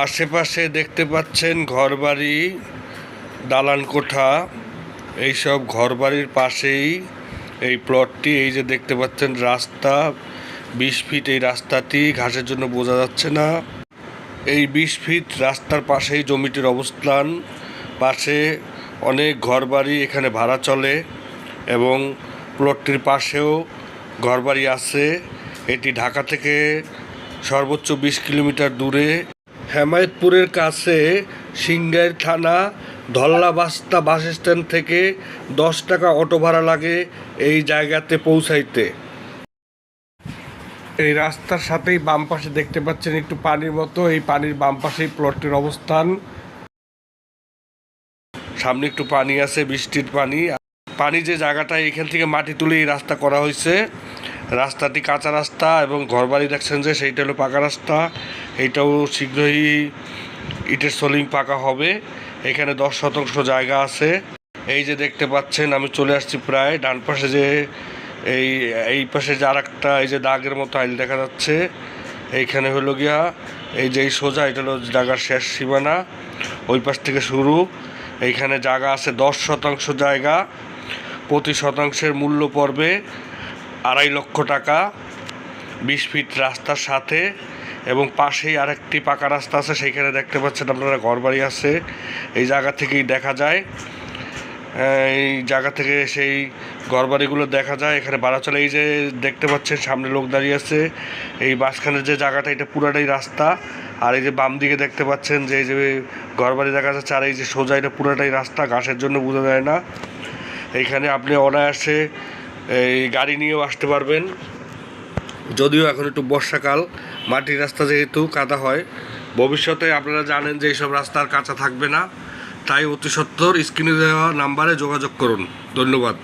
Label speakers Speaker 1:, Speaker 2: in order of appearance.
Speaker 1: আশেপাশে দেখতে পাচ্ছেন ঘরবাড়ি, দালান কোঠা। এইসব ঘরবাড়ির পাশেই এই প্লটটি। এই যে দেখতে পাচ্ছেন রাস্তা 20 ফিট। এই রাস্তাটি ঘাসের জন্য বোঝা যাচ্ছে না। এই 20 ফিট রাস্তার পাশেই জমিটির অবস্থান। পাশে অনেক ঘরবাড়ি এখানে ভাড়া চলে এবং প্লটটির পাশেও ঘরবাড়ি আছে। এটি ঢাকা থেকে সর্বোচ্চ 20 কিলোমিটার দূরে। হেমায়েতপুরের কাছে সিংগাইর থানা ধল্লাবাস্তা বাস স্ট্যান্ড থেকে 10 টাকা অটো ভাড়া লাগে এই জায়গাতে পৌঁছাইতে। এই রাস্তার সাথেই বাম পাশে দেখতে পাচ্ছেন একটু পানির মতো। এই পানির বাম পাশেই প্লটটির অবস্থান। সামনে একটু পানি আছে, বৃষ্টির পানি। পানি যে জায়গাটা, এখান থেকে মাটি তুলে এই রাস্তা করা হয়েছে। রাস্তাটি কাঁচা রাস্তা এবং ঘরবাড়ি দেখছেন যে সেইটা হলো পাকা রাস্তা। এইটাও শীঘ্রই ইটের সোলিং পাকা হবে। এখানে 10 শতাংশ জায়গা আছে। এই যে দেখতে পাচ্ছেন আমি চলে আসছি প্রায়। ডান পাশে যে এই পাশে যে আর একটা এই যে দাগের মতো আইল দেখা যাচ্ছে, এইখানে হলো গিয়া এই যে এই সোজা, এটা হলো জায়গার শেষ সীমানা। ওই পাশ থেকে শুরু। এইখানে জায়গা আছে 10 শতাংশ জায়গা। প্রতি শতাংশের মূল্য পড়বে 2.5 লক্ষ টাকা 20 ফিট রাস্তার সাথে। এবং পাশেই আরেকটি পাকা রাস্তা আছে, সেইখানে দেখতে পাচ্ছেন আপনারা ঘরবাড়ি আছে। এই জায়গা থেকেই দেখা যায়, এই জায়গা থেকে সেই ঘরবাড়িগুলো দেখা যায়। এখানে ভাড়া চলে। এই যে দেখতে পাচ্ছেন সামনে লোক দাঁড়িয়ে আছে। এই মাঝখানের যে জায়গাটা, এটা পুরাটাই রাস্তা। আর এই যে বাম দিকে দেখতে পাচ্ছেন যে এই যে ঘরবাড়ি দেখা যাচ্ছে। আর এই যে সোজা, এটা পুরাটাই রাস্তা, ঘাসের জন্য বোঝা যায় না। এইখানে আপনি অনায়াসে এই গাড়ি নিয়েও আসতে পারবেন। যদিও এখন একটু বর্ষাকাল, মাটির রাস্তা যেহেতু কাদা হয়। ভবিষ্যতে আপনারা জানেন যে এইসব রাস্তা আর কাঁচা থাকবে না। তাই অতি সত্বর স্ক্রিনে দেওয়া নাম্বারে যোগাযোগ করুন। ধন্যবাদ।